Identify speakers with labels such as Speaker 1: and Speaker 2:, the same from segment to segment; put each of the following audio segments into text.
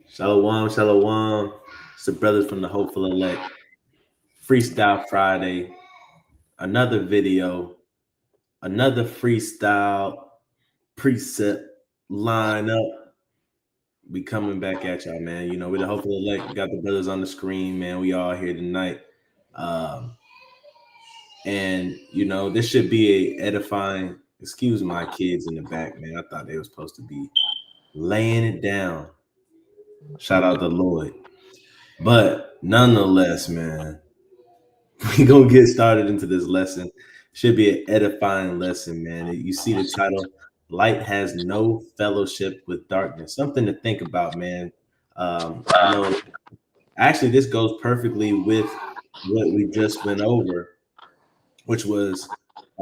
Speaker 1: Shalom, shalom. It's the brothers from the Hopeful Elect. Freestyle Friday. Another video. Another freestyle preset lineup. We coming back at y'all, man. You know, we're the Hopeful Elect. We got the brothers on the screen, man. We all here tonight. Um, and you know, this should be a edifying. Excuse my kids in the back, man. I thought they were supposed to be laying it down. Shout out to Lloyd. But nonetheless, man, we gonna get started into this lesson. Should be an edifying lesson, man. You see the title, "Light has no fellowship with darkness." Something to think about, man. I know. Actually, this goes perfectly with what we just went over, which was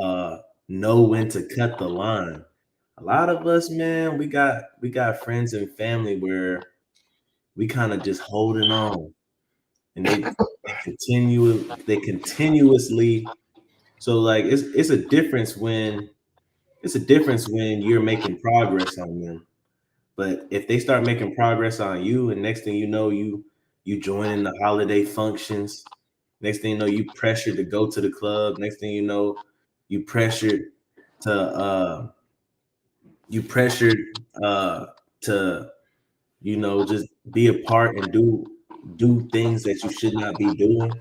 Speaker 1: uh, know when to cut the line. A lot of us, man, we got friends and family where we kind of just holding on, and they continuously. So like it's a difference when you're making progress on them. But if they start making progress on you, and next thing you know, you joining the holiday functions. Next thing you know, you pressured to go to the club. Next thing you know, you pressured to you pressured uh to just be a part and do things that you should not be doing.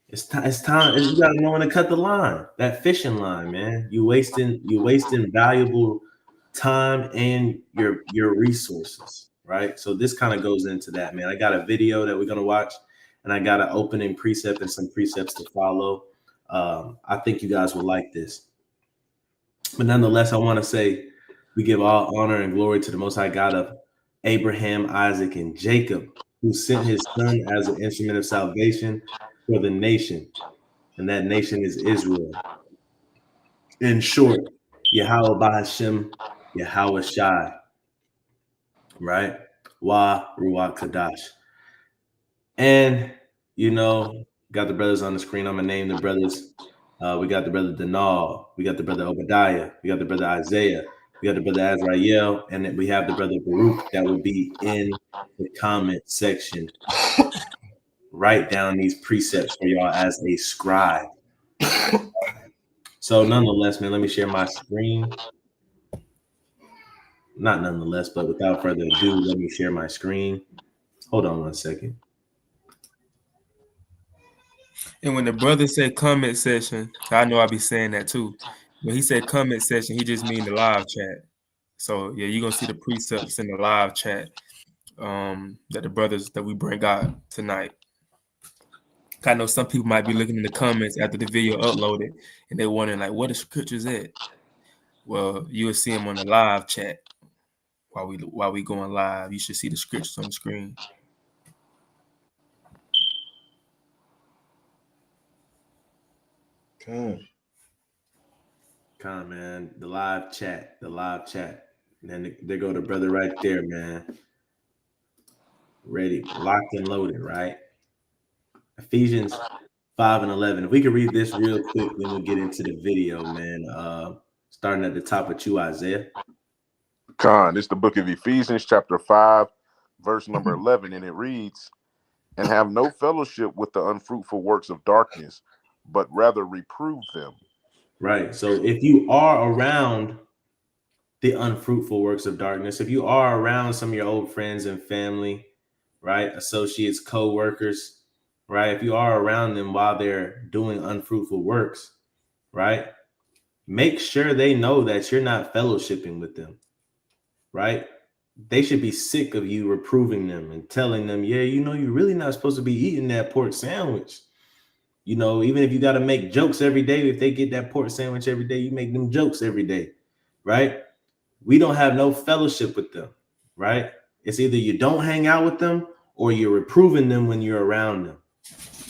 Speaker 1: It's time. It's time. You got to know when to cut the line. That fishing line, man. You wasting valuable time and your resources, right? So this kind of goes into that, man. I got a video that we're gonna watch, and I got an opening precept and some precepts to follow. I think you guys will like this. But nonetheless, I want to say we give all honor and glory to the Most High God of Abraham, Isaac, and Jacob, who sent His Son as an instrument of salvation for the nation, and that nation is Israel. In short, Yahweh Bahashem, Yahweh Shai, right? Wa Ruach Kadash. And, you know, got the brothers on the screen. I'm going to name the brothers. We got the brother Danal. We got the brother Obadiah. We got the brother Isaiah. We got the brother Azrael. And then we have the brother Baruch that will be in the comment section. Write down these precepts for y'all as a scribe. So nonetheless, man, let me share my screen. Not nonetheless, but without further ado, let me share my screen. Hold on one second.
Speaker 2: And when the brother said comment session, I know I be saying that too. When he said comment session, he just mean the live chat. So yeah, you're gonna see the precepts in the live chat that the brothers that we bring out tonight. I know some people might be looking in the comments after the video uploaded and they're wondering like, what the scriptures at? Well, you will see them on the live chat while we going live. You should see the scriptures on the screen.
Speaker 1: Come on, man. The live chat. And then there go the brother right there, man. Ready, locked and loaded, right? Ephesians 5 and 11. If we could read this real quick, then we'll get into the video, man. Starting at the top with you, Isaiah.
Speaker 3: Khan, it's the book of Ephesians, chapter 5, verse number 11, and it reads, "And have no fellowship with the unfruitful works of darkness, but rather reprove them."
Speaker 1: Right. So if you are around the unfruitful works of darkness, if you are around some of your old friends and family, right, associates, co-workers, right, if you are around them while they're doing unfruitful works, right, make sure they know that you're not fellowshipping with them, right? They should be sick of you reproving them and telling them, yeah, you're really not supposed to be eating that pork sandwich. Even if you got to make jokes every day, if they get that pork sandwich every day, you make them jokes every day, right? We don't have no fellowship with them, right? It's either you don't hang out with them or you're reproving them when you're around them,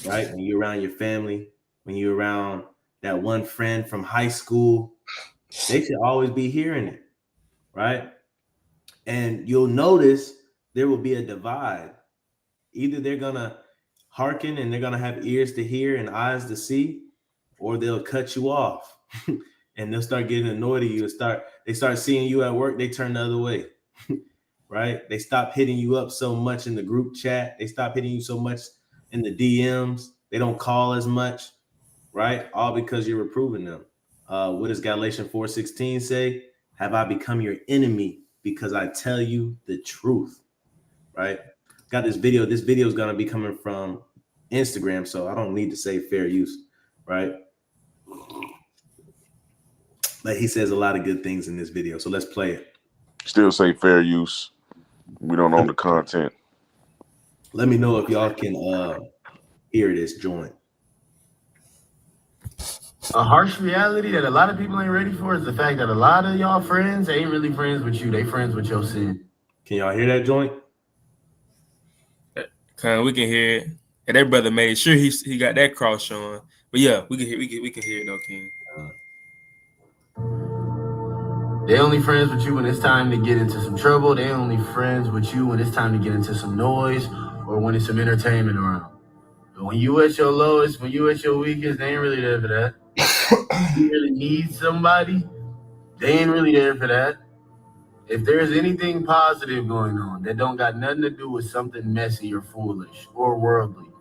Speaker 1: right? When you're around your family, when you're around that one friend from high school, they should always be hearing it, right? And you'll notice there will be a divide. Either they're going to hearken and they're going to have ears to hear and eyes to see, or they'll cut you off and they'll start getting annoyed at you and they start seeing you at work, they turn the other way. right? They stop hitting you up so much in the group chat. They stop hitting you so much in the DMs. They don't call as much, right? All because you're reproving them. What does Galatians 4:16 say? Have I become your enemy because I tell you the truth, right? Got this video. This video is going to be coming from Instagram, so I don't need to say fair use, right? But he says a lot of good things in this video, so let's play it.
Speaker 3: Still say fair use. We don't own the content.
Speaker 1: Let me know if y'all can hear this joint.
Speaker 4: A harsh reality that a lot of people ain't ready for is the fact that a lot of y'all friends ain't really friends with you. They friends with your sin.
Speaker 1: Can y'all hear that joint?
Speaker 2: We can hear it. And that brother made sure he got that cross showing. But yeah, we can hear it though, King.
Speaker 4: They only friends with you when it's time to get into some trouble. They only friends with you when it's time to get into some noise or when it's some entertainment around. But when you at your lowest, when you at your weakest, they ain't really there for that. You really need somebody, they ain't really there for that. If there's anything positive going on that don't got nothing to do with something messy or foolish or worldly,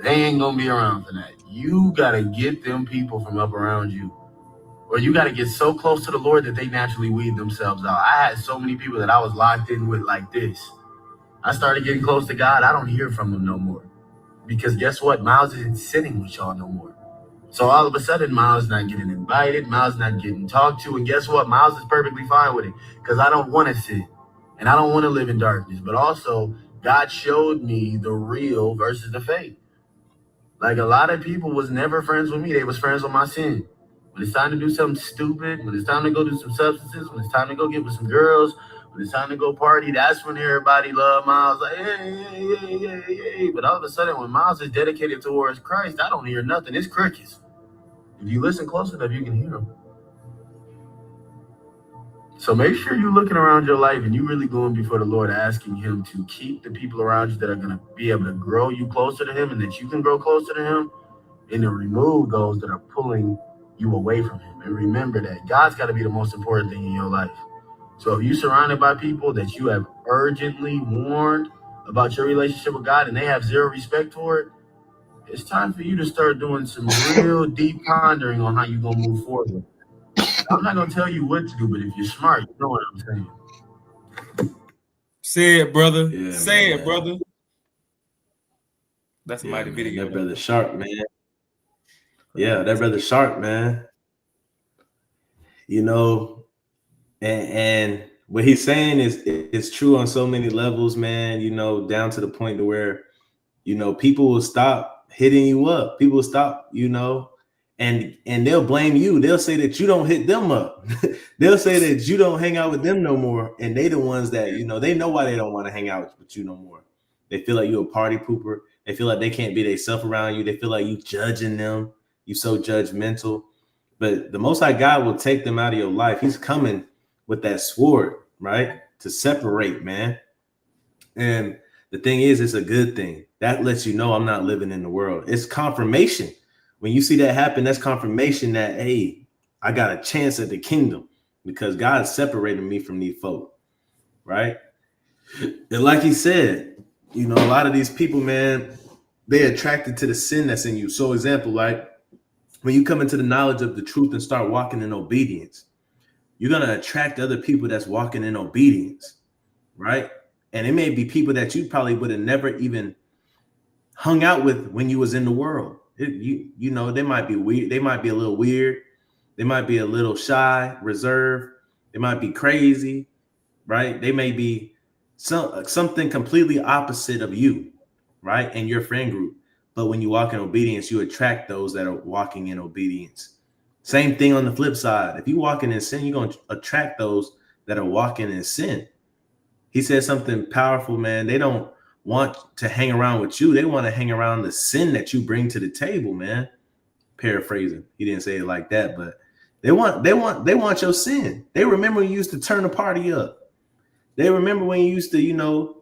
Speaker 4: they ain't gonna be around for that. You gotta get them people from up around you. Or you got to get so close to the Lord that they naturally weed themselves out. I had so many people that I was locked in with like this. I started getting close to God. I don't hear from them no more. Because guess what? Miles isn't sitting with y'all no more. So all of a sudden, Miles not getting invited. Miles not getting talked to. And guess what? Miles is perfectly fine with it. Because I don't want to sit. And I don't want to live in darkness. But also, God showed me the real versus the fake. Like a lot of people was never friends with me. They was friends with my sin. When it's time to do something stupid, when it's time to go do some substances, when it's time to go get with some girls, when it's time to go party, that's when everybody love Miles. Like, hey. But all of a sudden, when Miles is dedicated towards Christ, I don't hear nothing. It's crickets. If you listen close enough, you can hear them. So make sure you're looking around your life and you really going before the Lord, asking him to keep the people around you that are going to be able to grow you closer to him and that you can grow closer to him, and to remove those that are pulling you away from him. And remember that God's got to be the most important thing in your life. So if you're surrounded by people that you have urgently warned about your relationship with God and they have zero respect for it, it's time for you to start doing some real deep pondering on how you're going to move forward. I'm not going to tell you what to do, but if you're smart, you know what I'm saying.
Speaker 2: Say it, brother.
Speaker 1: Yeah,
Speaker 2: Say
Speaker 1: man.
Speaker 2: it, brother. That's a mighty video.
Speaker 1: That brother sharp, man. Yeah, that brother sharp, man. You know, and what he's saying is true on so many levels, man. You know, down to the point to where, you know, people will stop hitting you up. People will stop, you know, and they'll blame you. They'll say that you don't hit them up. They'll say that you don't hang out with them no more. And they the ones that, you know, they know why they don't want to hang out with you no more. They feel like you're a party pooper. They feel like they can't be themselves around you. They feel like you judging them. You so judgmental. But the Most High God will take them out of your life. He's coming with that sword, right? To separate, man. And the thing is, it's a good thing. That lets you know I'm not living in the world. It's confirmation. When you see that happen, that's confirmation that, hey, I got a chance at the kingdom because God separated me from these folk, right? And like he said, you know, a lot of these people, man, they're attracted to the sin that's in you. So example, like when you come into the knowledge of the truth and start walking in obedience, you're going to attract other people that's walking in obedience, right? And it may be people that you probably would have never even hung out with when you was in the world. You know, they might be weird. They might be a little weird. They might be a little shy, reserved. They might be crazy, right? They may be something completely opposite of you, right? And your friend group. But when you walk in obedience, you attract those that are walking in obedience. Same thing on the flip side. If you walking in sin, you're going to attract those that are walking in sin. He said something powerful, man. They don't want to hang around with you. They want to hang around the sin that you bring to the table, man. Paraphrasing. He didn't say it like that, but they want your sin. They remember when you used to turn the party up. They remember when you used to, you know,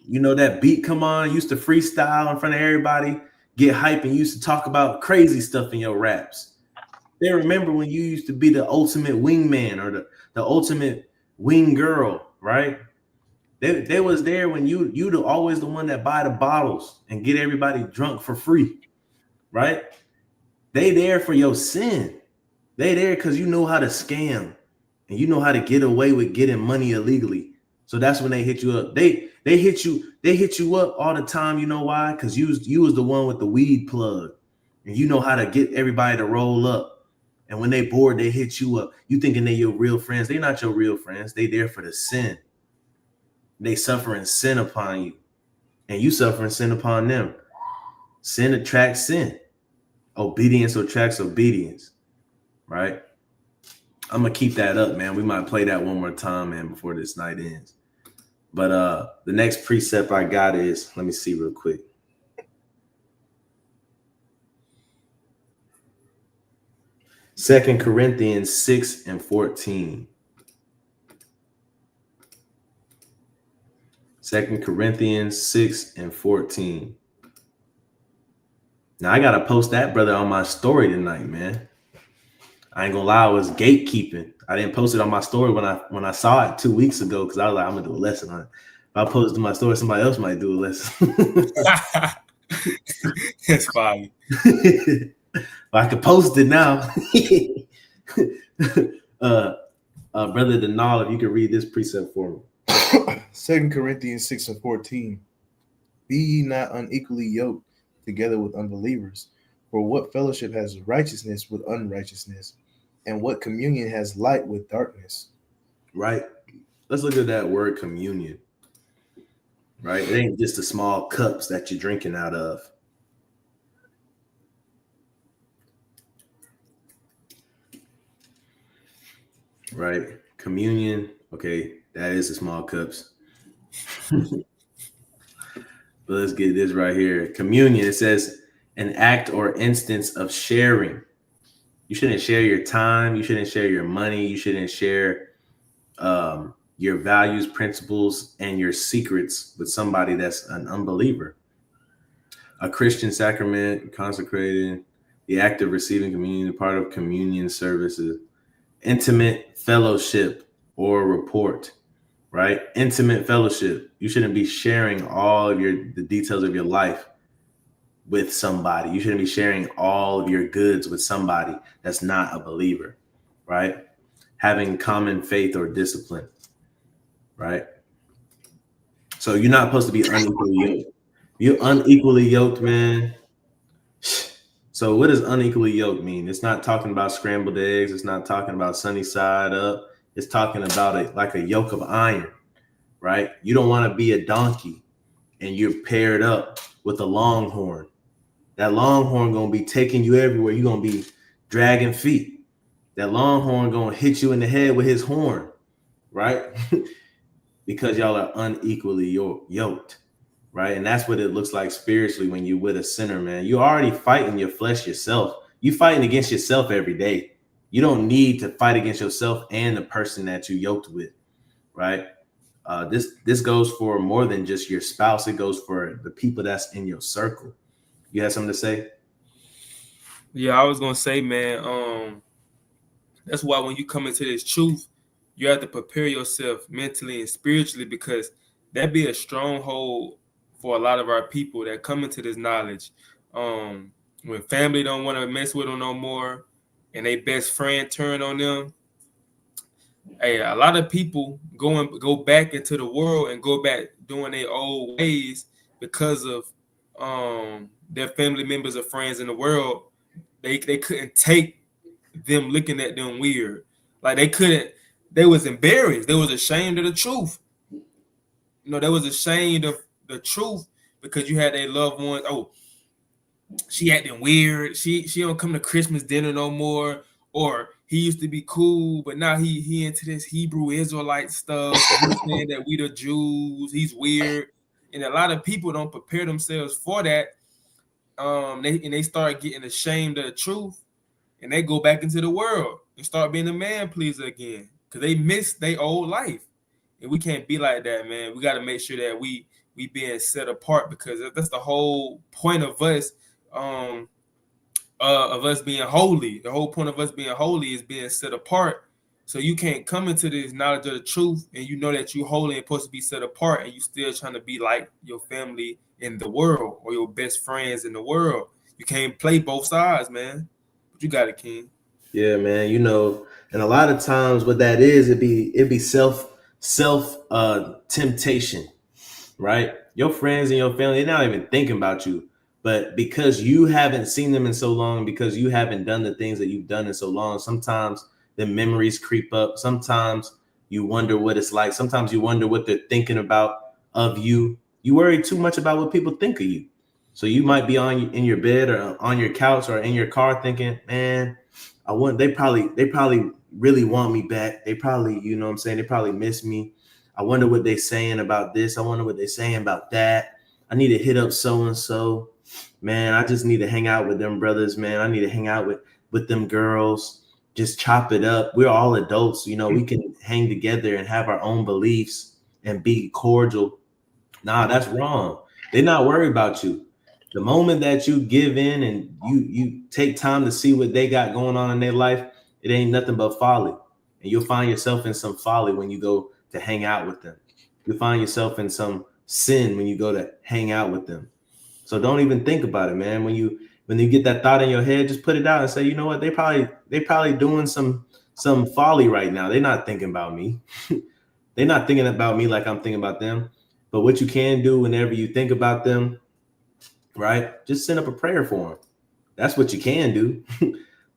Speaker 1: that beat come on, used to freestyle in front of everybody, get hype, and used to talk about crazy stuff in your raps. They remember when you used to be the ultimate wingman or the ultimate wing girl, right? They was there when you always the one that buy the bottles and get everybody drunk for free, right? They there for your sin. They there because you know how to scam and you know how to get away with getting money illegally. So that's when they hit you up. They hit you up all the time. You know why? Because you was the one with the weed plug, and you know how to get everybody to roll up. And when they bored, they hit you up. You thinking they your real friends? They not your real friends. They there for the sin. They suffering sin upon you, and you suffering sin upon them. Sin attracts sin. Obedience attracts obedience, right? I'm gonna keep that up, man. We might play that one more time, man, before this night ends. But the next precept I got is, let me see real quick. Second Corinthians 6:14. 2 Corinthians 6:14. Now I gotta post that, brother, on my story tonight, man. I ain't gonna lie, I was gatekeeping. I didn't post it on my story when I saw it 2 weeks ago because I was like, I'm gonna do a lesson on it. If I post it to my story, somebody else might do a lesson.
Speaker 2: That's fine.
Speaker 1: I could post it now. Brother Denal, if you could read this precept for me.
Speaker 5: 2 Corinthians 6:14. Be ye not unequally yoked together with unbelievers. For what fellowship has righteousness with unrighteousness? And what communion has light with darkness?
Speaker 1: Right. Let's look at that word communion. Right. It ain't just the small cups that you're drinking out of. Right. Communion. Okay. That is the small cups. But let's get this right here. Communion. It says an act or instance of sharing. You shouldn't share your time. You shouldn't share your money. You shouldn't share your values, principles, and your secrets with somebody that's an unbeliever. A Christian sacrament, consecrated, the act of receiving communion, part of communion services, intimate fellowship or report, right? Intimate fellowship. You shouldn't be sharing all of the details of your life with somebody. You shouldn't be sharing all of your goods with somebody that's not a believer, right? Having common faith or discipline, right? So you're not supposed to be unequally yoked. You're unequally yoked, man. So what does unequally yoked mean? It's not talking about scrambled eggs. It's not talking about sunny side up. It's talking about it like a yoke of iron, right? You don't want to be a donkey and you're paired up with a longhorn. That longhorn gonna be taking you everywhere. You're gonna be dragging feet. That longhorn gonna hit you in the head with his horn, right? Because y'all are unequally yoked, right? And that's what it looks like spiritually when you're with a sinner, man. You're already fighting your flesh yourself. You fighting against yourself every day. You don't need to fight against yourself and the person that you yoked with, right? This goes for more than just your spouse. It goes for the people that's in your circle. You have something to say?
Speaker 2: Yeah, I was gonna say, man, that's why when you come into this truth, you have to prepare yourself mentally and spiritually, because that be a stronghold for a lot of our people that come into this knowledge. When family don't want to mess with them no more, and they best friend turn on them. Hey, a lot of people go back into the world and go back doing their old ways because of their family members or friends in the world. They couldn't take them looking at them weird. Like they was embarrassed. They was ashamed of the truth. You know, they was ashamed of the truth because you had their loved ones. Oh, she acting weird. She don't come to Christmas dinner no more. Or he used to be cool, but now he into this Hebrew Israelite stuff. He's saying that we the Jews. He's weird. And a lot of people don't prepare themselves for that. They start getting ashamed of the truth, and they go back into the world and start being a man pleaser again because they miss their old life. And we can't be like that, man. We got to make sure that we being set apart, because that's the whole point of us being holy. The whole point of us being holy is being set apart So you can't come into this knowledge of the truth and you know that you holy and supposed to be set apart and you still trying to be like your family in the world or your best friends in the world. You can't play both sides, man. But you got it, King.
Speaker 1: Yeah, man. You know, and a lot of times what that is, it'd be self temptation, right? Your friends and your family, they're not even thinking about you. But because you haven't seen them in so long, because you haven't done the things that you've done in so long, sometimes the memories creep up. Sometimes you wonder what it's like. Sometimes you wonder what they're thinking about of you. You worry too much about what people think of you. So you might be in your bed or on your couch or in your car thinking, man, they probably really want me back. They probably, you know what I'm saying? They probably miss me. I wonder what they're saying about this. I wonder what they're saying about that. I need to hit up so and so. Man, I just need to hang out with them brothers, man. I need to hang out with them girls. Just chop it up. We're all adults, you know, we can hang together and have our own beliefs and be cordial. Nah, that's wrong. They're not worried about you. The moment that you give in and you take time to see what they got going on in their life, it ain't nothing but folly. And you'll find yourself in some folly when you go to hang out with them. You'll find yourself in some sin when you go to hang out with them. So don't even think about it, man. When you get that thought in your head, just put it out and say, you know what, they probably doing some folly right now. They're not thinking about me. They're not thinking about me like I'm thinking about them. But what you can do whenever you think about them, right? Just send up a prayer for them. That's what you can do,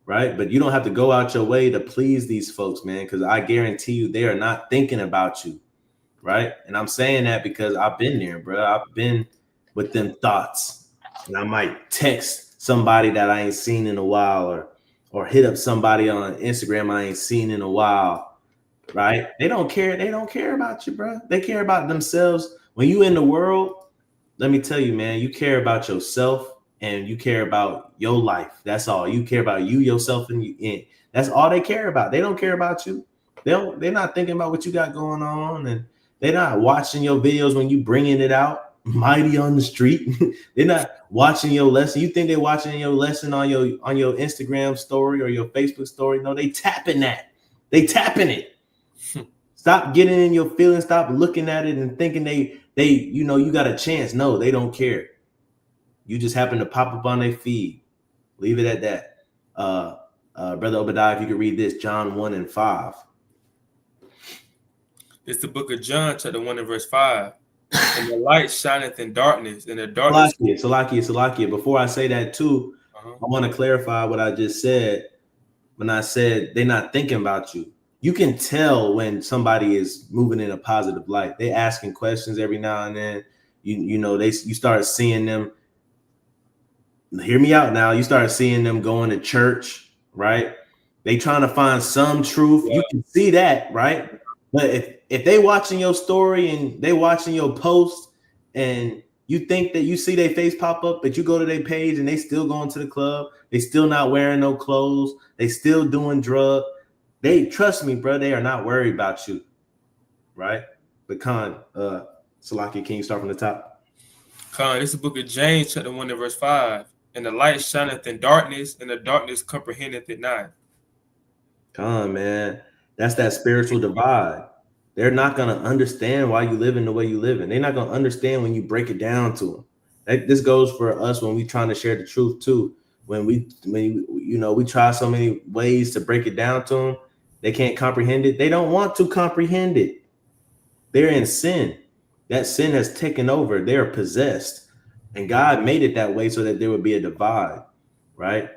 Speaker 1: right? But you don't have to go out your way to please these folks, man, because I guarantee you they are not thinking about you, right? And I'm saying that because I've been there, bro. I've been with them thoughts, and I might text somebody that I ain't seen in a while, or hit up somebody on Instagram I ain't seen in a while, right? They don't care. They don't care about you, bro. They care about themselves. When you in the world, let me tell you, man, you care about yourself and you care about your life. That's all. You care about you, yourself, and you. And that's all they care about. They don't care about you. They're not thinking about what you got going on, and they're not watching your videos when you bringing it out mighty on the street. They're not watching your lesson. You think they're watching your lesson on your Instagram story or your Facebook story? No, they tapping that. They tapping it. Stop getting in your feelings. Stop looking at it and thinking they you know you got a chance. No, they don't care. You just happen to pop up on their feed. Leave it at that. Brother Obadiah, if you could read this, John 1:5.
Speaker 2: It's the book of John, chapter 1 and verse 5. And the light shineth in darkness, and the darkness.
Speaker 1: Salakia. Before I say that too, I want to clarify what I just said. When I said they're not thinking about you, you can tell when somebody is moving in a positive light. They asking questions every now and then. You know you start seeing them. Hear me out now. You start seeing them going to church, right? They trying to find some truth. Yeah. You can see that, right? But if they watching your story and they watching your post and you think that you see their face pop up, but you go to their page and they still going to the club, they still not wearing no clothes, they still doing drugs. They trust me, bro. They are not worried about you, right? But Salaki, can you start from the top?
Speaker 2: This is the book of James, chapter 1 and verse 5. And the light shineth in darkness, and the darkness comprehendeth it not.
Speaker 1: Man. That's that spiritual divide. They're not going to understand why you live in the way you live in. They're not going to understand when you break it down to them. This goes for us when we trying to share the truth too. When we try so many ways to break it down to them, they can't comprehend it. They don't want to comprehend it. They're in sin. That sin has taken over. They're possessed. And God made it that way so that there would be a divide, right?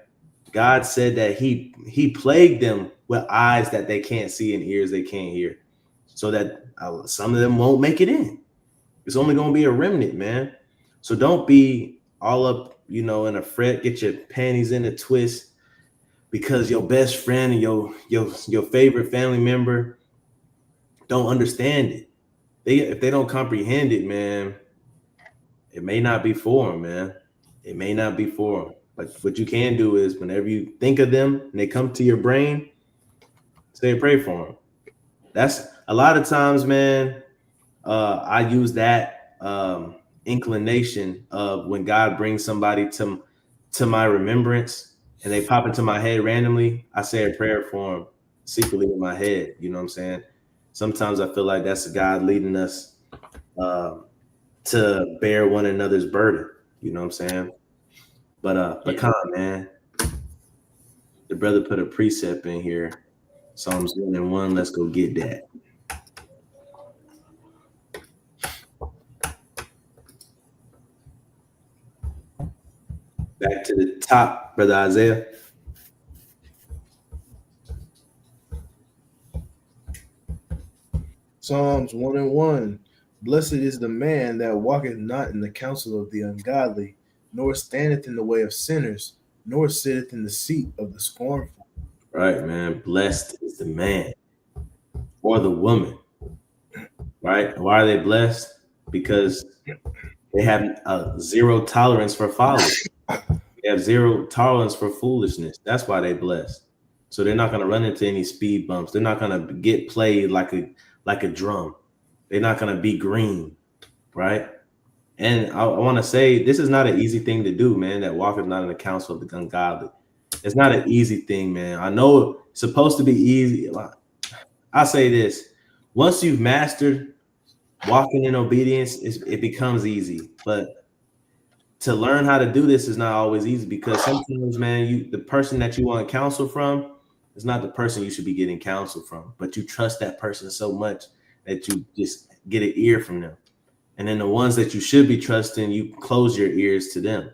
Speaker 1: God said that he plagued them with eyes that they can't see and ears they can't hear, so that some of them won't make it in. It's only going to be a remnant, man. So don't be all up, in a fret, get your panties in a twist because your best friend and your favorite family member don't understand it. If they don't comprehend it, man, it may not be for them, man. It may not be for them. But what you can do is whenever you think of them and they come to your brain, say a prayer for them. That's a lot of times, man. I use that inclination of when God brings somebody to my remembrance and they pop into my head randomly, I say a prayer for them secretly in my head. You know what I'm saying? Sometimes I feel like that's God leading us to bear one another's burden. You know what I'm saying? But come on, man. The brother put a precept in here. Psalms 1 and 1. Let's go get that. Back to the top, brother Isaiah.
Speaker 5: Psalms 1 and 1. Blessed is the man that walketh not in the counsel of the ungodly, nor standeth in the way of sinners, nor sitteth in the seat of the scornful.
Speaker 1: Right, man. Blessed is the man or the woman. Right? Why are they blessed? Because they have zero tolerance for folly. They have zero tolerance for foolishness. That's why they blessed. So they're not going to run into any speed bumps. They're not going to get played like a drum. They're not going to be green, right? And I want to say this is not an easy thing to do, man. That walk is not in the counsel of the ungodly. It's not an easy thing, man. I know it's supposed to be easy. I say this: once you've mastered walking in obedience, it becomes easy. But to learn how to do this is not always easy because sometimes, man, the person that you want counsel from is not the person you should be getting counsel from. But you trust that person so much that you just get an ear from them. And then the ones that you should be trusting, you close your ears to them,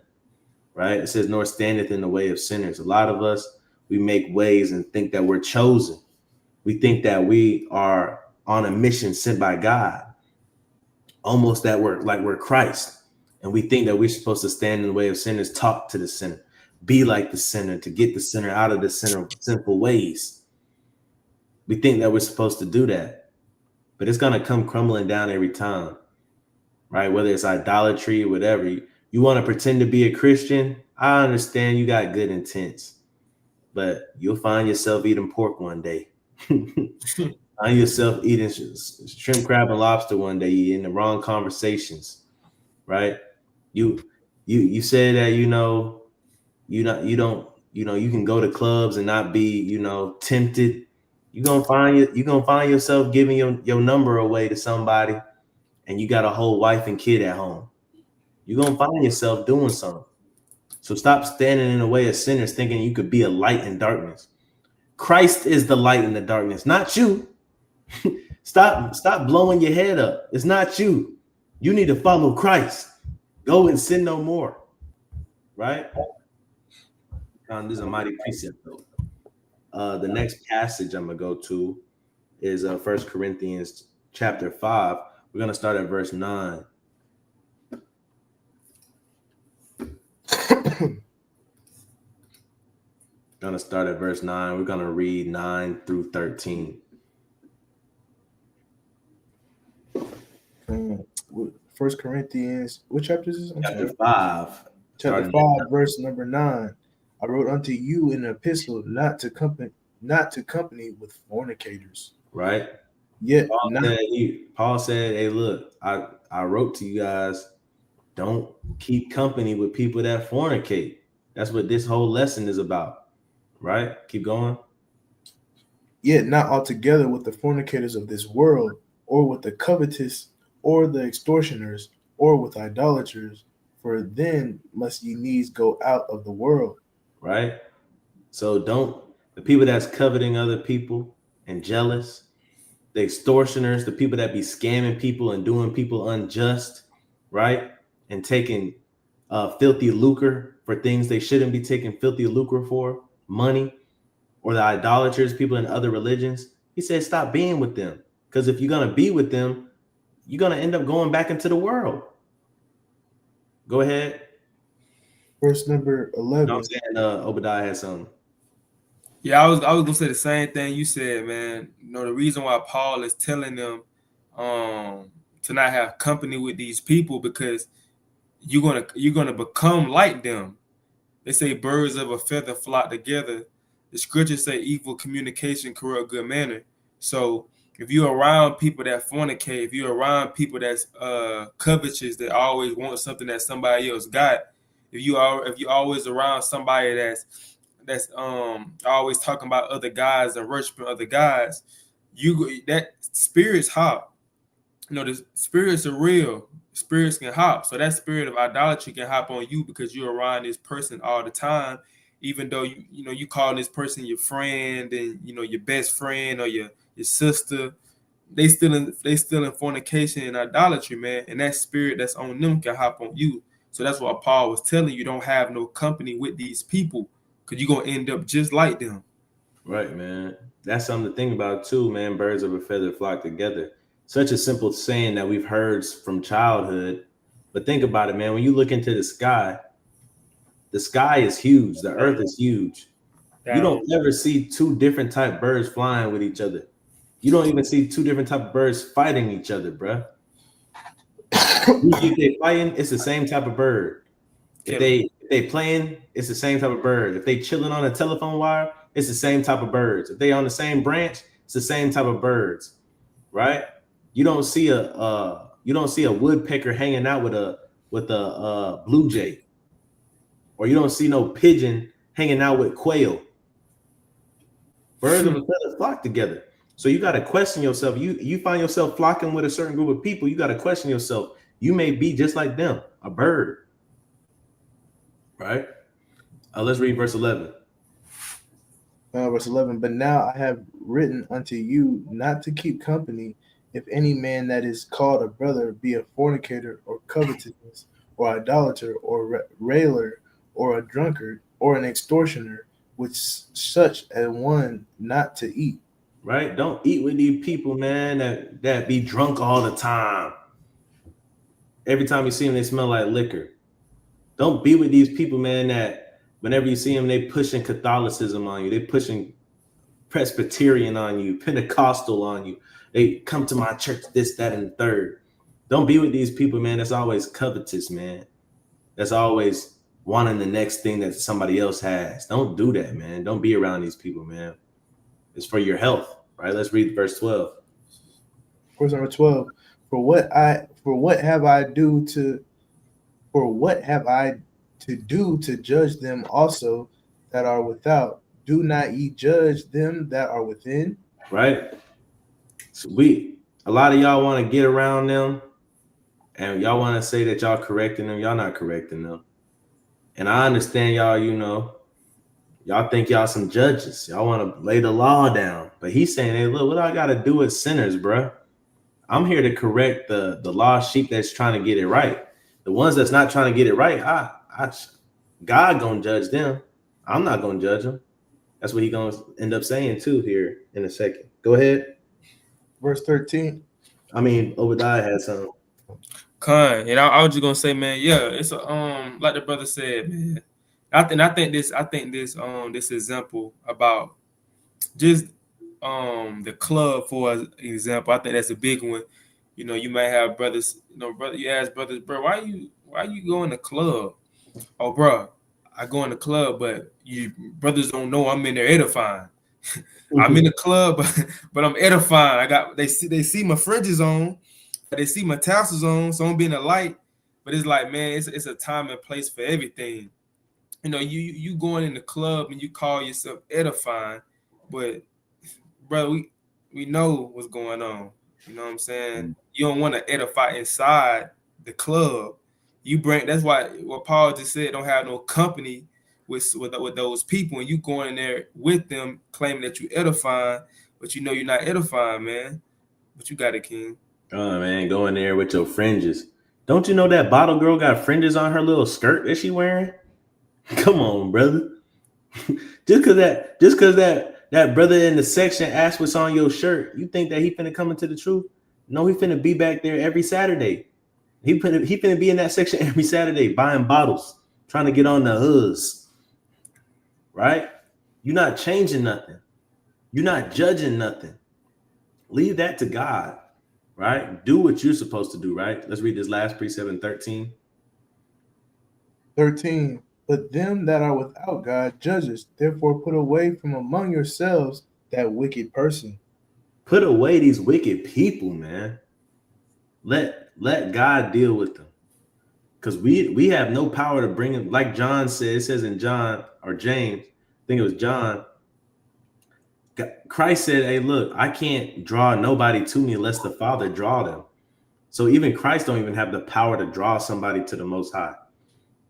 Speaker 1: right? It says, nor standeth in the way of sinners. A lot of us, we make ways and think that we're chosen. We think that we are on a mission sent by God, almost that we're Christ. And we think that we're supposed to stand in the way of sinners, talk to the sinner, be like the sinner, to get the sinner out of the sinful ways. We think that we're supposed to do that, but it's going to come crumbling down every time. Right? Whether it's idolatry or whatever, you want to pretend to be a Christian. I understand you got good intents, but you'll find yourself eating pork one day. Find yourself eating shrimp, crab, and lobster one day. You're in the wrong conversations, right? You say that you can go to clubs and not be tempted. You're gonna find yourself giving your number away to somebody. And you got a whole wife and kid at home, you're going to find yourself doing something. So stop standing in the way of sinners thinking you could be a light in darkness. Christ is the light in the darkness, not you. Stop blowing your head up. It's not you. You need to follow Christ. Go and sin no more. Right? This is a mighty precept, though. The next passage I'm going to go to is 1 Corinthians chapter 5. We're going to start at verse 9. Going to start at verse 9. We're going to read 9 through 13.
Speaker 5: 1 Corinthians, what chapter is this?
Speaker 1: Chapter 5.
Speaker 5: Chapter 5, verse number 9. I wrote unto you in an epistle not to company with fornicators.
Speaker 1: Right?
Speaker 5: Yet
Speaker 1: Paul said, hey, look, I wrote to you guys, don't keep company with people that fornicate. That's what this whole lesson is about. Right? Keep going.
Speaker 5: Yet not altogether with the fornicators of this world, or with the covetous, or the extortioners, or with idolaters, for then must ye needs go out of the world.
Speaker 1: Right? So the people that's coveting other people and jealous, the extortioners, the people that be scamming people and doing people unjust, right? And taking filthy lucre for things they shouldn't be taking filthy lucre for, money, or the idolaters, people in other religions. He said, stop being with them. Because if you're going to be with them, you're going to end up going back into the world. Go ahead.
Speaker 5: Verse number 11.
Speaker 1: I'm saying Obadiah had something.
Speaker 2: Yeah, I was gonna say the same thing you said, man. The reason why Paul is telling them to not have company with these people because you're gonna become like them. They say birds of a feather flock together. The scriptures say evil communication corrupt good manner. So if you're around people that fornicate, if you're around people that's covetous, that always want something that somebody else got, if you always around somebody that's always talking about other guys and worshiping other guys, that spirits hop. You know, the spirits are real. Spirits can hop. So that spirit of idolatry can hop on you because you're around this person all the time, even though you call this person your friend and your best friend or your sister. They still in fornication and idolatry, man. And that spirit that's on them can hop on you. So that's what Paul was telling you. Don't have no company with these people because you're gonna end up just like them.
Speaker 1: Right, man. That's something to think about too, man. Birds of a feather flock together. Such a simple saying that we've heard from childhood. But think about it, man. When you look into the sky is huge. The earth is huge. You don't ever see two different type birds flying with each other. You don't even see two different type of birds fighting each other, bruh. If they fighting, it's the same type of bird. If they playing, it's the same type of bird. If they chilling on a telephone wire, it's the same type of birds. If they on the same branch, it's the same type of birds, right? You don't see a woodpecker hanging out with a blue jay, or you don't see no pigeon hanging out with quail. Birds of a feather flock together. So you got to question yourself. You find yourself flocking with a certain group of people. You got to question yourself. You may be just like them, a bird, right? Let's read verse 11.
Speaker 5: Verse 11. But now I have written unto you not to keep company if any man that is called a brother be a fornicator or covetous or idolater or railer or a drunkard or an extortioner, with such a one not to eat.
Speaker 1: Right? Don't eat with these people, man, that be drunk all the time. Every time you see them, they smell like liquor. Don't be with these people, man, that whenever you see them, they pushing Catholicism on you. They pushing Presbyterian on you, Pentecostal on you. They come to my church, this, that, and the third. Don't be with these people, man. That's always covetous, man. That's always wanting the next thing that somebody else has. Don't do that, man. Don't be around these people, man. It's for your health, right? Let's read verse 12.
Speaker 5: Verse number 12. For what have I to do to judge them also that are without? Do not ye judge them that are within?
Speaker 1: Right? So a lot of y'all want to get around them and y'all want to say that y'all correcting them. Y'all not correcting them. And I understand y'all, y'all think y'all some judges. Y'all want to lay the law down. But he's saying, hey, look, what I got to do with sinners, bro? I'm here to correct the lost sheep that's trying to get it right. The ones that's not trying to get it right, God gonna judge them. I'm not gonna judge them. That's what he's gonna end up saying too here in a second. Go ahead.
Speaker 5: Verse 13.
Speaker 1: I mean, Obadiah has some.
Speaker 2: Con, and I was just gonna say, man, yeah, it's a like the brother said, man. I think this example about just the club, for example, I think that's a big one. You might have brothers, you ask brothers, bro, why you go in the club? Oh, bro, I go in the club, but you brothers don't know I'm in there edifying. I'm in the club, but I'm edifying. They see my fringes on, they see my tassels on, so I'm being a light. But it's like, man, it's a time and place for everything. You going in the club and you call yourself edifying, but bro, we know what's going on. You know what I'm saying? You don't want to edify inside the club. That's why what Paul just said, don't have no company with those people, and you going in there with them claiming that you edifying, but you're not edifying, man. But you got it, King.
Speaker 1: Oh man, go in there with your fringes. Don't you know that bottle girl got fringes on her little skirt that she wearing? Come on, brother. just cause that brother in the section asked what's on your shirt, you think that he finna come into the truth? No, he finna be back there every Saturday. He finna be in that section every Saturday buying bottles, trying to get on the hoods. Right? You're not changing nothing. You're not judging nothing. Leave that to God. Right? Do what you're supposed to do, right? Let's read this last precept in 13.
Speaker 5: 13. But them that are without God judges, therefore put away from among yourselves that wicked person.
Speaker 1: Put away these wicked people, man. Let God deal with them. Because we have no power to bring them. Like John says, it says in John or James, think it was John. Christ said, "Hey, look, I can't draw nobody to me unless the Father draw them." So even Christ don't even have the power to draw somebody to the Most High.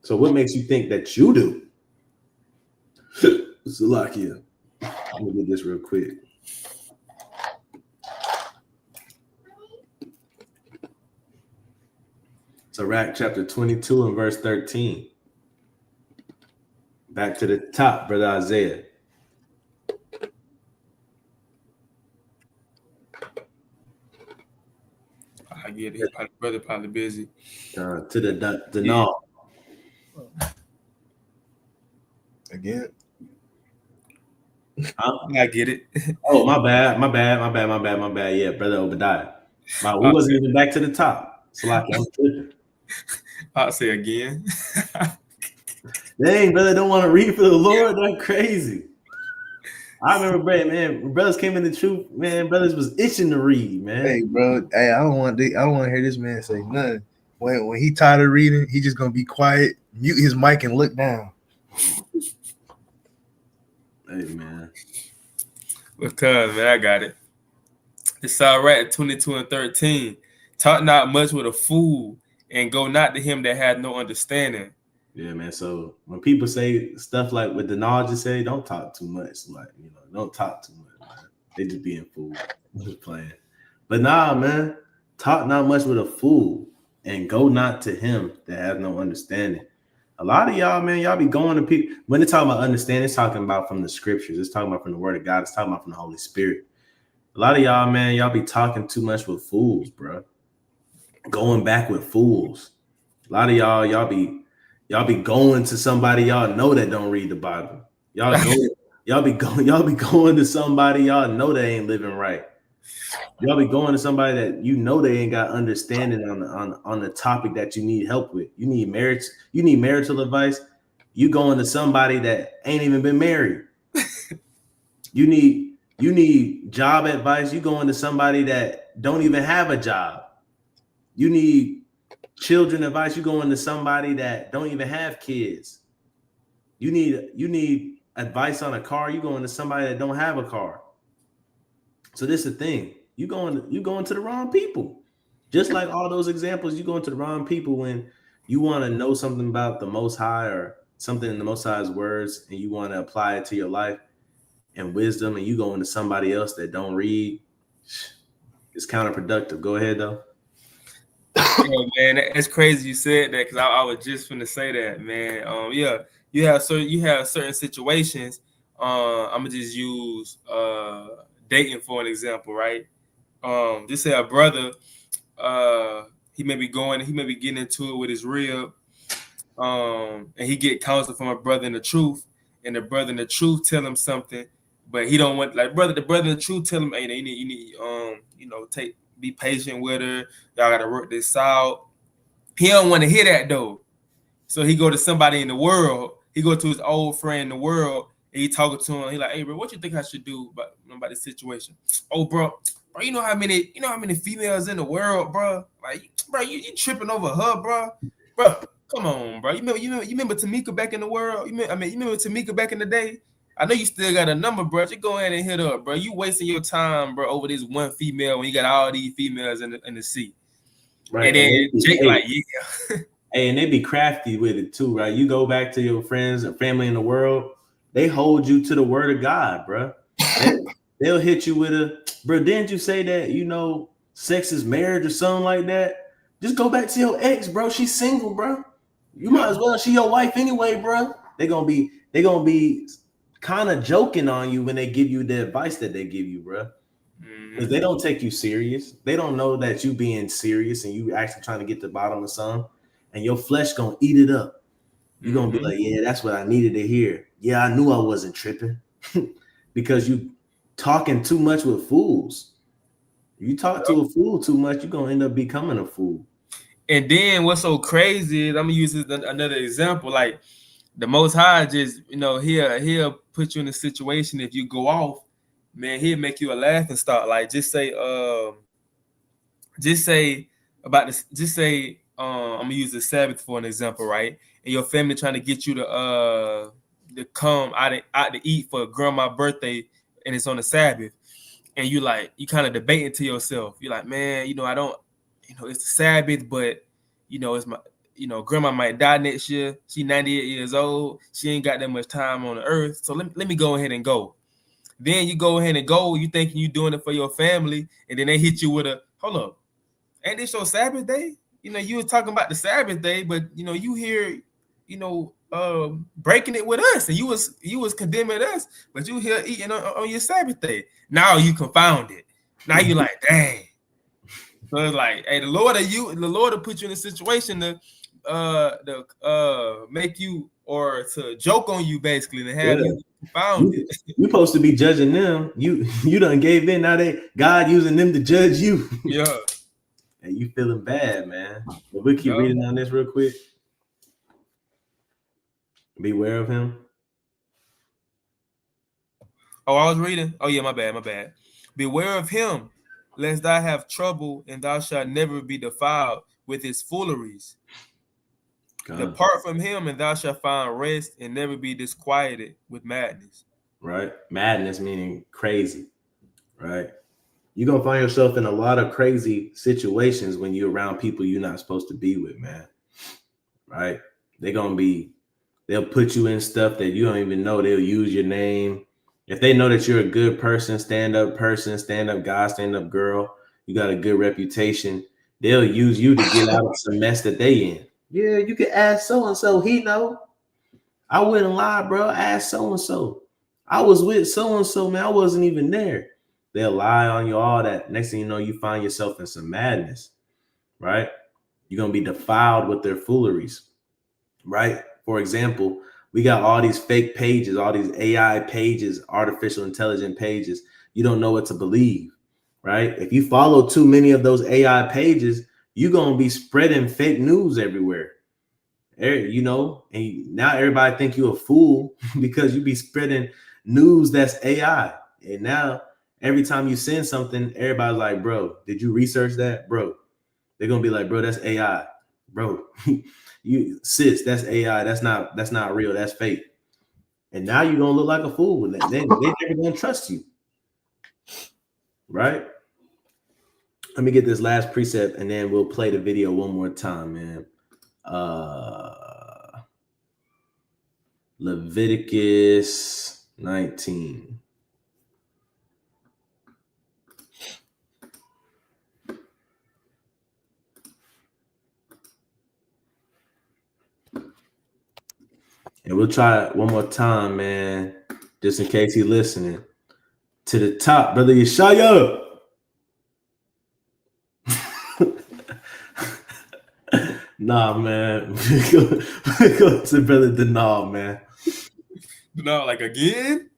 Speaker 1: So what makes you think that you do? Salakia. Let me get this real quick. Sirach chapter 22 and verse 13. Back to the top, brother Isaiah.
Speaker 2: I get it. His brother probably busy.
Speaker 1: To the no.
Speaker 5: Again.
Speaker 2: I get it.
Speaker 1: Oh, my bad. Yeah, brother Obadiah. We wasn't even back to the top. Salaki, I'm tripping.
Speaker 2: I'll say again.
Speaker 1: Dang, brother, don't want to read for the Lord. That's crazy. I remember, man, when brothers came in the truth, man, brothers was itching to read, man.
Speaker 5: Hey, bro. Hey, I don't want to hear this man say nothing. When he tired of reading, he just gonna be quiet, mute his mic, and look down.
Speaker 1: Hey, man.
Speaker 2: Because, man, I got it. It's all right. 22 and 13. Talk not much with a fool, and go not to him that had no understanding.
Speaker 1: Yeah, man. So when people say stuff like what the knowledge say, don't talk too much. Like, don't talk too much, man. They just being fools. Just playing. But nah, man. Talk not much with a fool, and go not to him that have no understanding. A lot of y'all, man, y'all be going to people. When they talking about understanding, it's talking about from the scriptures. It's talking about from the word of God. It's talking about from the Holy Spirit. A lot of y'all, man, y'all be talking too much with fools, bro. Going back with fools. A lot of y'all be going to somebody y'all know that don't read the Bible. Y'all be going to somebody y'all know that ain't living right. Y'all be going to somebody that they ain't got understanding on the topic that you need help with. You need marriage, you need marital advice. You going to somebody that ain't even been married. You need job advice. You going to somebody that don't even have a job. You need children advice. You going to somebody that don't even have kids. You need advice on a car. You going to somebody that don't have a car. So this is the thing. You going to the wrong people. Just like all those examples, you going to the wrong people when you want to know something about the Most High or something in the Most High's words, and you want to apply it to your life and wisdom, and you going to somebody else that don't read. It's counterproductive. Go ahead though.
Speaker 2: Yeah, man, it's crazy you said that because I was just finna say that, man. Yeah, you have certain situations. I'm gonna just use dating for an example, right? Just say a brother, he may be getting into it with his rib, and he get counsel from a brother in the truth, and the brother in the truth tell him something, but he don't want the brother in the truth tell him, hey, you need be patient with her. Y'all gotta work this out. He don't want to hear that though. So he go to somebody in the world. He go to his old friend in the world, and he talking to him. He like, hey bro, what you think I should do about this situation? Oh bro, you know how many females in the world, bro? Like, bro, you tripping over her, bro? Bro, come on, bro. You remember Tamika back in the world? You remember Tamika back in the day? I know you still got a number, bro. Just go ahead and hit up, bro. You wasting your time, bro, over this one female when you got all these females in the seat. Right. And then Jake like, yeah.
Speaker 1: Hey, and they be crafty with it too, right? You go back to your friends and family in the world, they hold you to the word of God, bro. They'll hit you with bro, didn't you say that, sex is marriage or something like that? Just go back to your ex, bro. She's single, bro. You might as well. She your wife anyway, bro. They gonna be kind of joking on you when they give you the advice that they give you, bro. Because they don't take you serious. They don't know that you being serious and you actually trying to get to the bottom of something, and your flesh gonna eat it up. You're gonna be like, yeah, that's what I needed to hear. Yeah, I knew I wasn't tripping. Because you talking too much with fools. You talk to a fool too much, you're gonna end up becoming a fool.
Speaker 2: And then what's so crazy is I'm gonna use another example. Like the Most High just, he'll put you in a situation. If you go off, man, he'll make you a laughing stock. Like just say I'm gonna use the Sabbath for an example, right? And your family trying to get you to to come out to eat for grandma's birthday, and it's on the Sabbath, and you kind of debating to yourself. You're like, man, I don't, it's the Sabbath, but it's my, grandma might die next year. She's 98 years old. She ain't got that much time on the earth. So let me go ahead and go. Then you go ahead and go. You thinking you doing it for your family, and then they hit you with a, hold up, ain't this your Sabbath day? You were talking about the Sabbath day, but you here, breaking it with us, and you was condemning us, but you here eating on your Sabbath day. Now you confounded. Now you like, dang. So it's like, hey, the Lord will put you in a situation to make you, or to joke on you, basically, to have you confounded.
Speaker 1: You supposed to be judging them. You done gave in. Now God using them to judge you.
Speaker 2: Yeah.
Speaker 1: And you feeling bad, man. But we'll keep reading on this real quick. Beware of him.
Speaker 2: Oh, I was reading. Oh, yeah, my bad. Beware of him, lest thou have trouble, and thou shalt never be defiled with his fooleries. Depart from him, and thou shalt find rest, and never be disquieted with madness.
Speaker 1: Right? Madness meaning crazy, right? You're going to find yourself in a lot of crazy situations when you're around people you're not supposed to be with, man. Right? They'll put you in stuff that you don't even know. They'll use your name. If they know that you're a good person, stand-up guy, stand-up girl, you got a good reputation, they'll use you to get out of some mess that they in. Yeah, you can ask so-and-so. He know. I wouldn't lie, bro. Ask so-and-so. I was with so-and-so, man. I wasn't even there. They'll lie on you, all that. Next thing you know, you find yourself in some madness, right? You're going to be defiled with their fooleries, right? For example, we got all these fake pages, all these AI pages, artificial intelligence pages. You don't know what to believe, right? If you follow too many of those AI pages, you're going to be spreading fake news everywhere. And now everybody think you're a fool because you be spreading news that's AI. And now every time you send something, everybody's like, bro, did you research that? Bro, they're going to be like, bro, that's AI. Bro, that's AI. That's not real. That's fake. And now you're going to look like a fool. And they're never going to trust you. Right? Let me get this last precept and then we'll play the video one more time, man. Leviticus 19. And we'll try it one more time, man, just in case he's listening. To the top, brother Yeshaya. Nah, man. Go to brother Denal, man.
Speaker 2: Denal, like again?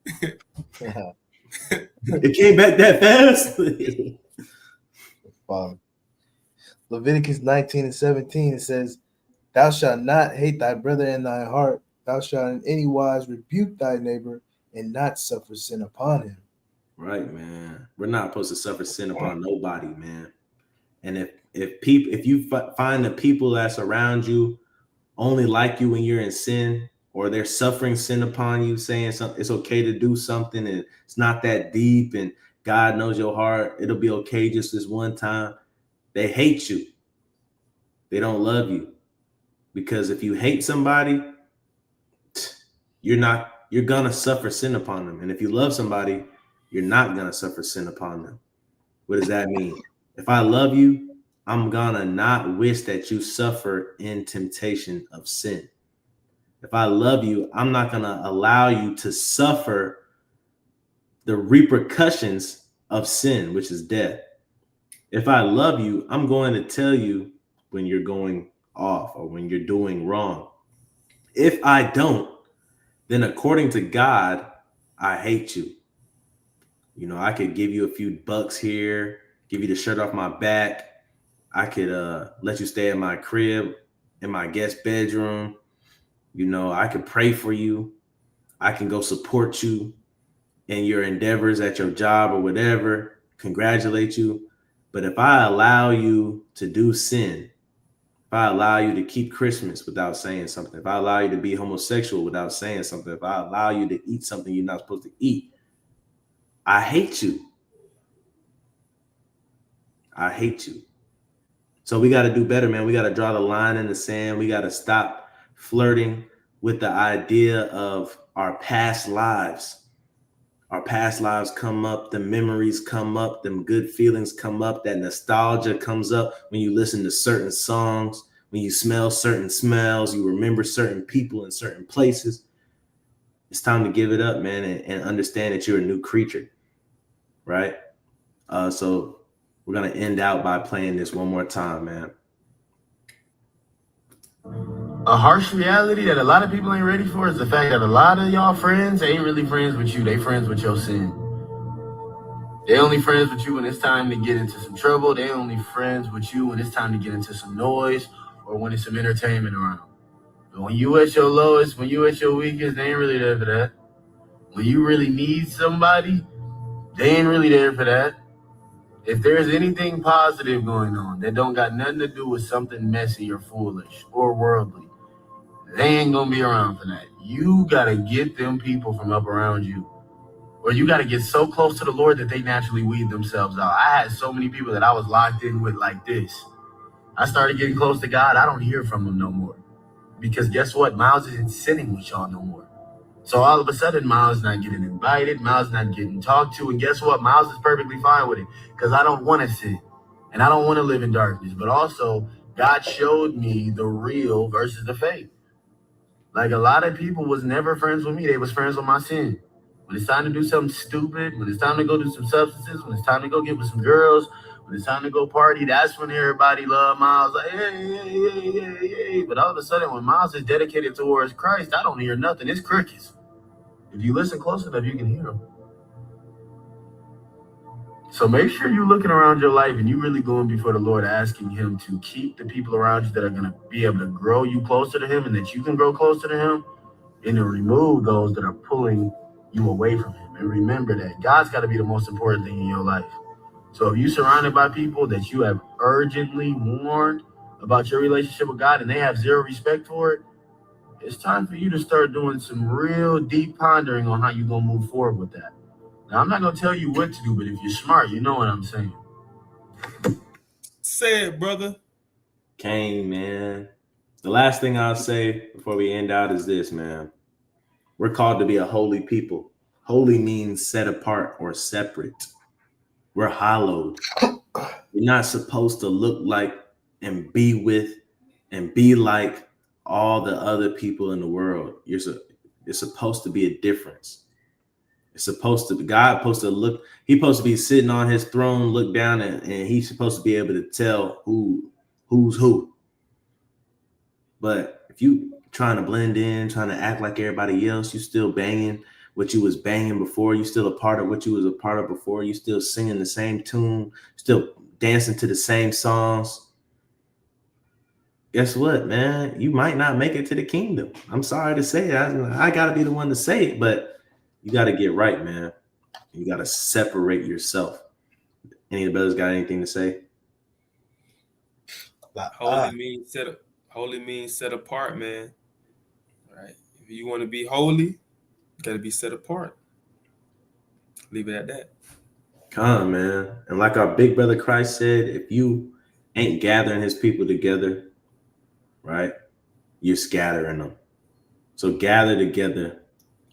Speaker 1: It came back that fast.
Speaker 5: Wow. Leviticus 19:17, it says, thou shalt not hate thy brother in thy heart. Thou shalt in any wise rebuke thy neighbor and not suffer sin upon him.
Speaker 1: Right, man. We're not supposed to suffer sin upon nobody, man. And if you find the people that's around you only like you when you're in sin, or they're suffering sin upon you, saying something, it's okay to do something and it's not that deep and God knows your heart, it'll be okay just this one time. They hate you. They don't love you. Because if you hate somebody, you're gonna suffer sin upon them. And if you love somebody, you're not gonna suffer sin upon them. What does that mean? If I love you, I'm gonna not wish that you suffer in temptation of sin. If I love you, I'm not gonna allow you to suffer the repercussions of sin, which is death. If I love you, I'm going to tell you when you're going off or when you're doing wrong. If I don't, then according to God, I hate you. I could give you a few bucks here, give you the shirt off my back. I could let you stay in my crib, in my guest bedroom. I could pray for you. I can go support you in your endeavors at your job or whatever, congratulate you. But if I allow you to do sin, if I allow you to keep Christmas without saying something, if I allow you to be homosexual without saying something, if I allow you to eat something you're not supposed to eat, I hate you. I hate you. So we got to do better, man. We got to draw the line in the sand. We got to stop flirting with the idea of our past lives. Our past lives come up, the memories come up, them good feelings come up, that nostalgia comes up when you listen to certain songs, when you smell certain smells, you remember certain people in certain places. It's time to give it up, man, and understand that you're a new creature, right? So we're going to end out by playing this one more time, man.
Speaker 4: A harsh reality that a lot of people ain't ready for is the fact that a lot of y'all friends ain't really friends with you. They friends with your sin. They only friends with you when it's time to get into some trouble. They only friends with you when it's time to get into some noise or when it's some entertainment around. But when you at your lowest, when you at your weakest, they ain't really there for that. When you really need somebody, they ain't really there for that. If there's anything positive going on that don't got nothing to do with something messy or foolish or worldly, they ain't gonna be around for that. You gotta get them people from up around you. Or you gotta get so close to the Lord that they naturally weed themselves out. I had so many people that I was locked in with like this. I started getting close to God. I don't hear from them no more. Because guess what? Miles isn't sitting with y'all no more. So all of a sudden, Miles not getting invited. Miles not getting talked to. And guess what? Miles is perfectly fine with it. Because I don't want to sit. And I don't want to live in darkness. But also, God showed me the real versus the fake. Like a lot of people was never friends with me. They was friends with my sin. When it's time to do something stupid, when it's time to go do some substances, when it's time to go get with some girls, when it's time to go party, that's when everybody love Miles. Like, hey. But all of a sudden, when Miles is dedicated towards Christ, I don't hear nothing. It's crickets. If you listen close enough, you can hear them. So make sure you're looking around your life and you really going before the Lord, asking him to keep the people around you that are going to be able to grow you closer to him and that you can grow closer to him, and to remove those that are pulling you away from him. And remember that God's got to be the most important thing in your life. So if you're surrounded by people that you have urgently warned about your relationship with God and they have zero respect for it, it's time for you to start doing some real deep pondering on how you're going to move forward with that. Now, I'm not going to tell you what to do, but if you're smart, you know what I'm saying.
Speaker 2: Say it, brother.
Speaker 1: Kane, man. The last thing I'll say before we end out is this, man. We're called to be a holy people. Holy means set apart or separate. We're hallowed. We're not supposed to look like and be with and be like all the other people in the world. It's supposed to be a difference. It's supposed to be God supposed to look, he's supposed to be sitting on his throne, look down, and he's supposed to be able to tell who's who. But if you trying to blend in, trying to act like everybody else, you still banging what you was banging before, you still a part of what you was a part of before, you still singing the same tune, still dancing to the same songs. Guess what, man? You might not make it to the kingdom. I'm sorry to say it. I got to be the one to say it, but you got to get right, man. You got to separate yourself. Any of the brothers got anything to say?
Speaker 2: Holy means set apart, man. All right. If you want to be holy, you got to be set apart. Leave it at that.
Speaker 1: Come on, man. And like our big brother Christ said, if you ain't gathering his people together, right, you're scattering them. So gather together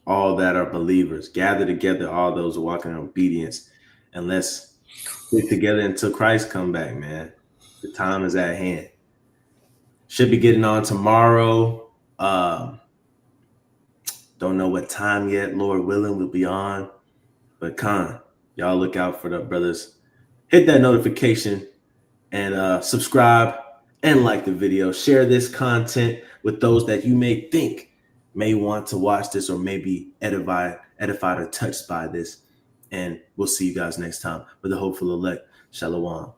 Speaker 1: all that are believers. Gather together all those walking in obedience. And let's stick together until Christ come back, man. The time is at hand. Should be getting on tomorrow. Don't know what time yet. Lord willing, we'll be on. But y'all look out for the brothers. Hit that notification and subscribe and like the video. Share this content with those that you may think may want to watch this or may be edified or touched by this. And we'll see you guys next time with the hopeful elect. Shalom.